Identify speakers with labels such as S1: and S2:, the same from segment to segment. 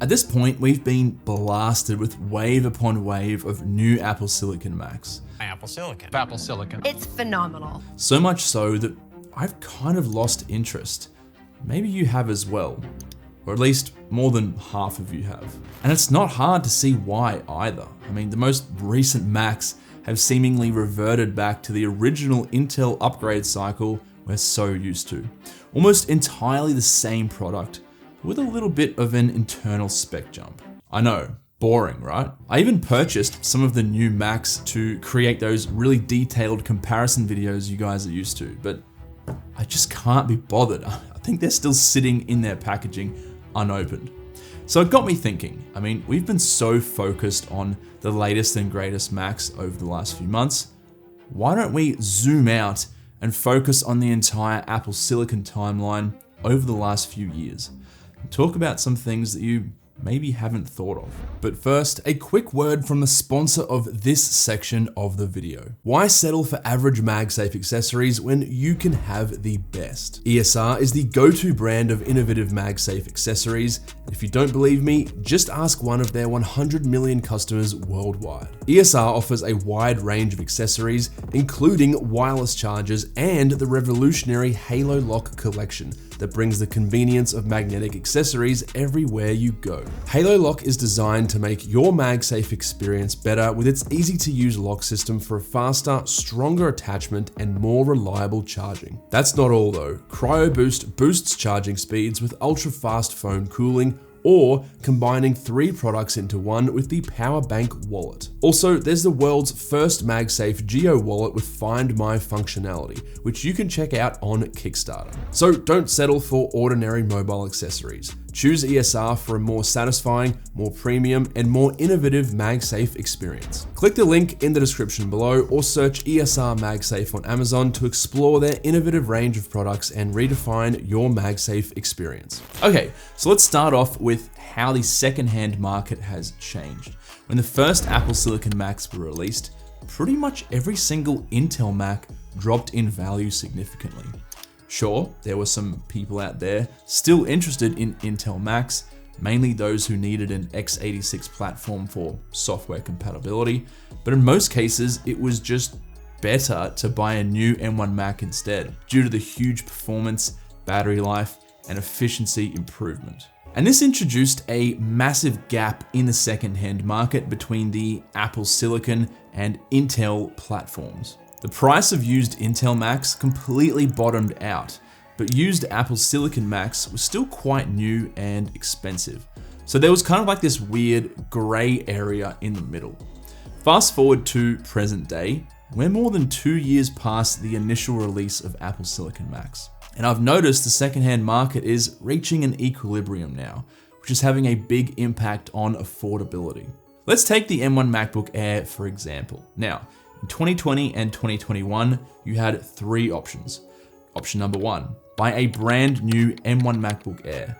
S1: At this point, we've been blasted with wave upon wave of new Apple Silicon Macs.
S2: Apple Silicon.
S3: Apple Silicon.
S4: It's phenomenal.
S1: So much so that I've kind of lost interest. Maybe you have as well, or at least more than half of you have. And it's not hard to see why either. I mean, the most recent Macs have seemingly reverted back to the original Intel upgrade cycle we're so used to. Almost entirely the same product, with a little bit of an internal spec jump. I know, boring, right? I even purchased some of the new Macs to create those really detailed comparison videos you guys are used to, but I just can't be bothered. I think they're still sitting in their packaging unopened. So it got me thinking. I mean, we've been so focused on the latest and greatest Macs over the last few months. Why don't we zoom out and focus on the entire Apple Silicon timeline over the last few years? And talk about some things that you maybe haven't thought of. But first, a quick word from the sponsor of this section of the video. Why settle for average MagSafe accessories when you can have the best? ESR is the go-to brand of innovative MagSafe accessories. If you don't believe me, just ask one of their 100 million customers worldwide. ESR offers a wide range of accessories, including wireless chargers and the revolutionary Halo Lock collection that brings the convenience of magnetic accessories everywhere you go. Halo Lock is designed to make your MagSafe experience better with its easy-to-use lock system for a faster, stronger attachment and more reliable charging. That's not all though. Cryo Boost boosts charging speeds with ultra-fast phone cooling, or combining 3 products into one with the Power Bank wallet. Also, there's the world's first MagSafe Geo wallet with Find My functionality, which you can check out on Kickstarter. So don't settle for ordinary mobile accessories. Choose ESR for a more satisfying, more premium, and more innovative MagSafe experience. Click the link in the description below or search ESR MagSafe on Amazon to explore their innovative range of products and redefine your MagSafe experience. Okay, so let's start off with how the secondhand market has changed. When the first Apple Silicon Macs were released, pretty much every single Intel Mac dropped in value significantly. Sure, there were some people out there still interested in Intel Macs, mainly those who needed an x86 platform for software compatibility, but in most cases, it was just better to buy a new M1 Mac instead, due to the huge performance, battery life, and efficiency improvement. And this introduced a massive gap in the secondhand market between the Apple Silicon and Intel platforms. The price of used Intel Macs completely bottomed out, but used Apple Silicon Macs was still quite new and expensive. So there was kind of like this weird gray area in the middle. Fast forward to present day, we're more than 2 years past the initial release of Apple Silicon Macs. And I've noticed the secondhand market is reaching an equilibrium now, which is having a big impact on affordability. Let's take the M1 MacBook Air for example. Now, in 2020 and 2021, you had 3 options. Option number 1, buy a brand new M1 MacBook Air.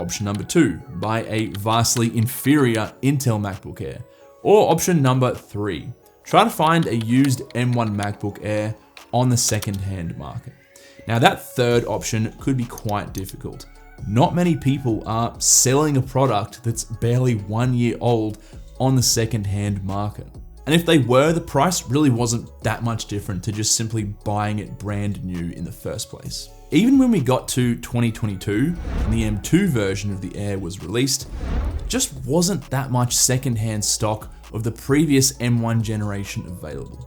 S1: Option number 2, buy a vastly inferior Intel MacBook Air. Or option number 3, try to find a used M1 MacBook Air on the second-hand market. Now that third option could be quite difficult. Not many people are selling a product that's barely 1 year old on the second-hand market. And if they were, the price really wasn't that much different to just simply buying it brand new in the first place. Even when we got to 2022 and the M2 version of the Air was released, there just wasn't that much secondhand stock of the previous M1 generation available.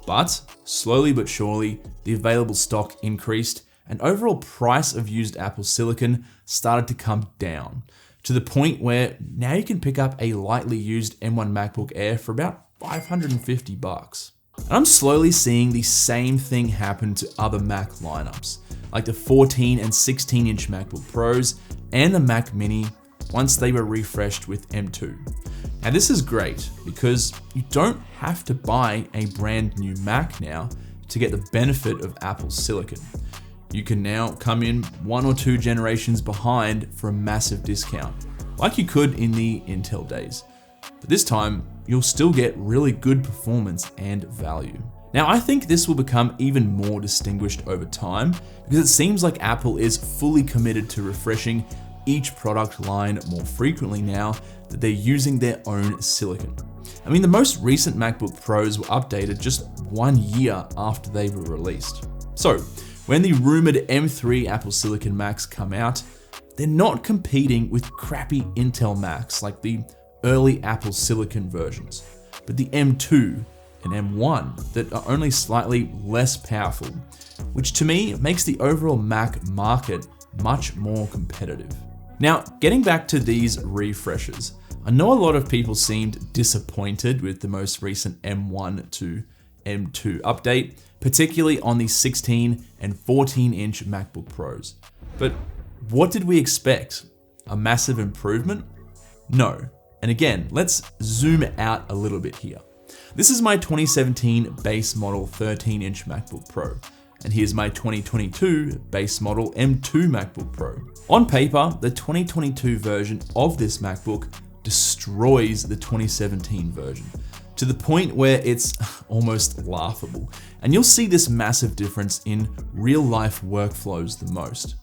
S1: But slowly but surely, the available stock increased and overall price of used Apple Silicon started to come down to the point where now you can pick up a lightly used M1 MacBook Air for about $550. And I'm slowly seeing the same thing happen to other Mac lineups, like the 14 and 16-inch MacBook Pros and the Mac Mini once they were refreshed with M2. Now this is great because you don't have to buy a brand new Mac now to get the benefit of Apple Silicon. You can now come in 1 or 2 generations behind for a massive discount, like you could in the Intel days. But this time, you'll still get really good performance and value. Now, I think this will become even more distinguished over time because it seems like Apple is fully committed to refreshing each product line more frequently now that they're using their own silicon. I mean, the most recent MacBook Pros were updated just 1 year after they were released. So, when the rumored M3 Apple Silicon Macs come out, they're not competing with crappy Intel Macs like the early Apple Silicon versions, but the M2 and M1 that are only slightly less powerful, which to me makes the overall Mac market much more competitive. Now, getting back to these refreshes, I know a lot of people seemed disappointed with the most recent M1 to M2 update, particularly on the 16 and 14-inch MacBook Pros. But what did we expect? A massive improvement? No. And again, let's zoom out a little bit here. This is my 2017 base model 13-inch MacBook Pro, and here's my 2022 base model M2 MacBook Pro. On paper, the 2022 version of this MacBook destroys the 2017 version, to the point where it's almost laughable. And you'll see this massive difference in real-life workflows the most.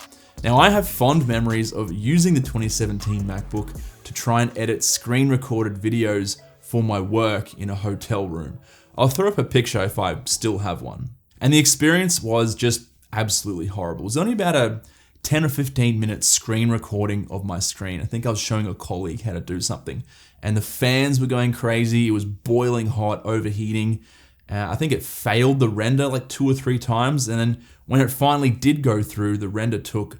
S1: Now, I have fond memories of using the 2017 MacBook to try and edit screen-recorded videos for my work in a hotel room. I'll throw up a picture if I still have one. And the experience was just absolutely horrible. It was only about a 10 or 15 minute screen recording of my screen. I think I was showing a colleague how to do something, and the fans were going crazy. It was boiling hot, overheating. I think it failed the render like 2 or 3 times. And then when it finally did go through, the render took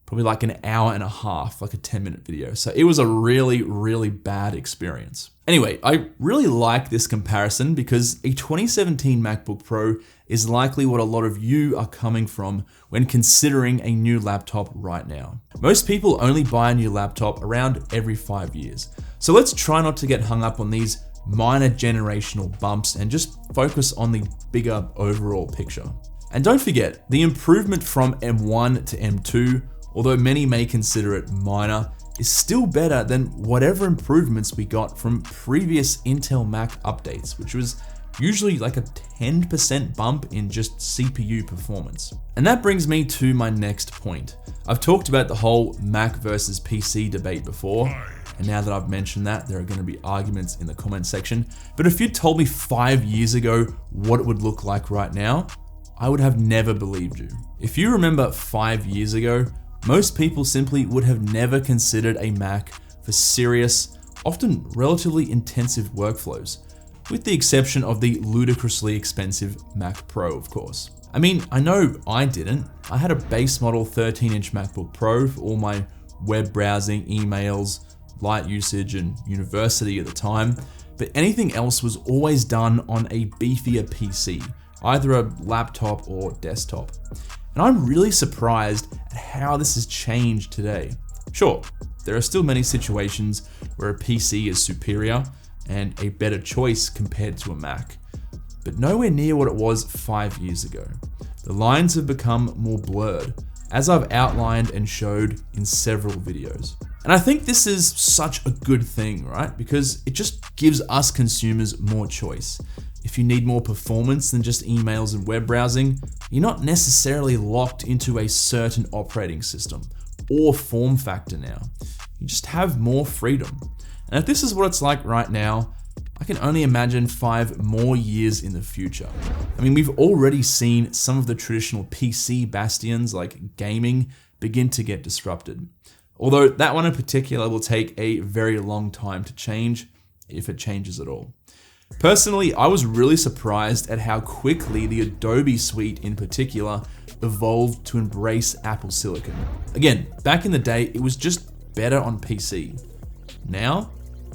S1: probably like an hour and a half, like a 10-minute video. So it was a really, really bad experience. Anyway, I really like this comparison because a 2017 MacBook Pro is likely what a lot of you are coming from when considering a new laptop right now. Most people only buy a new laptop around every 5 years. So let's try not to get hung up on these minor generational bumps and just focus on the bigger overall picture. And don't forget, the improvement from M1 to M2, although many may consider it minor, is still better than whatever improvements we got from previous Intel Mac updates, which was usually like a 10% bump in just CPU performance. And that brings me to my next point. I've talked about the whole Mac versus PC debate before, and now that I've mentioned that, there are going to be arguments in the comment section. But if you told me 5 years ago what it would look like right now, I would have never believed you. If you remember 5 years ago, most people simply would have never considered a Mac for serious, often relatively intensive workflows, with the exception of the ludicrously expensive Mac Pro, of course. I mean, I know I didn't. I had a base model 13-inch MacBook Pro for all my web browsing, emails, light usage, and university at the time, but anything else was always done on a beefier PC, either a laptop or desktop. And I'm really surprised at how this has changed today. Sure, there are still many situations where a PC is superior and a better choice compared to a Mac, but nowhere near what it was 5 years ago. The lines have become more blurred, as I've outlined and showed in several videos. And I think this is such a good thing, right? Because it just gives us consumers more choice. If you need more performance than just emails and web browsing, you're not necessarily locked into a certain operating system or form factor now. You just have more freedom. And if this is what it's like right now, I can only imagine 5 more years in the future. I mean, we've already seen some of the traditional PC bastions like gaming begin to get disrupted. Although that one in particular will take a very long time to change, if it changes at all. Personally, I was really surprised at how quickly the Adobe suite in particular evolved to embrace Apple Silicon. Again, back in the day, it was just better on PC. Now,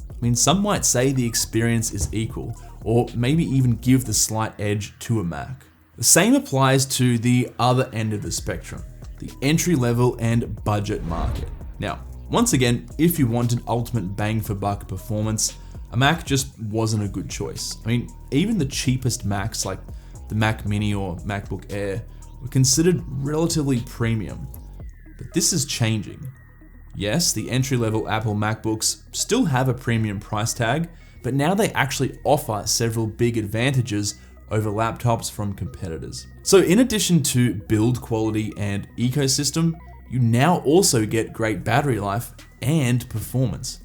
S1: I mean, some might say the experience is equal, or maybe even give the slight edge to a Mac. The same applies to the other end of the spectrum, the entry-level and budget market. Now, once again, if you want an ultimate bang for buck performance, a Mac just wasn't a good choice. I mean, even the cheapest Macs like the Mac Mini or MacBook Air were considered relatively premium. But this is changing. Yes, the entry-level Apple MacBooks still have a premium price tag, but now they actually offer several big advantages over laptops from competitors. So in addition to build quality and ecosystem, you now also get great battery life and performance.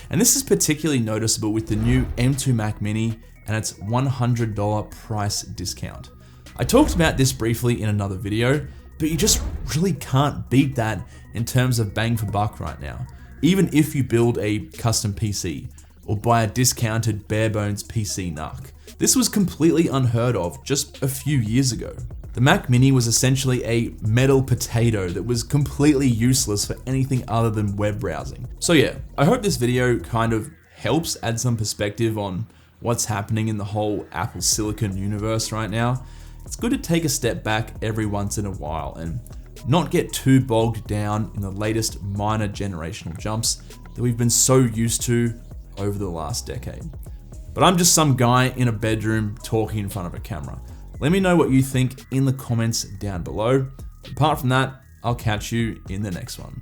S1: And this is particularly noticeable with the new M2 Mac Mini and its $100 price discount. I talked about this briefly in another video, but you just really can't beat that in terms of bang for buck right now, even if you build a custom PC or buy a discounted bare bones PC NUC. This was completely unheard of just a few years ago. The Mac Mini was essentially a metal potato that was completely useless for anything other than web browsing. So yeah, I hope this video kind of helps add some perspective on what's happening in the whole Apple Silicon universe right now. It's good to take a step back every once in a while and not get too bogged down in the latest minor generational jumps that we've been so used to over the last decade. But I'm just some guy in a bedroom talking in front of a camera. Let me know what you think in the comments down below. Apart from that, I'll catch you in the next one.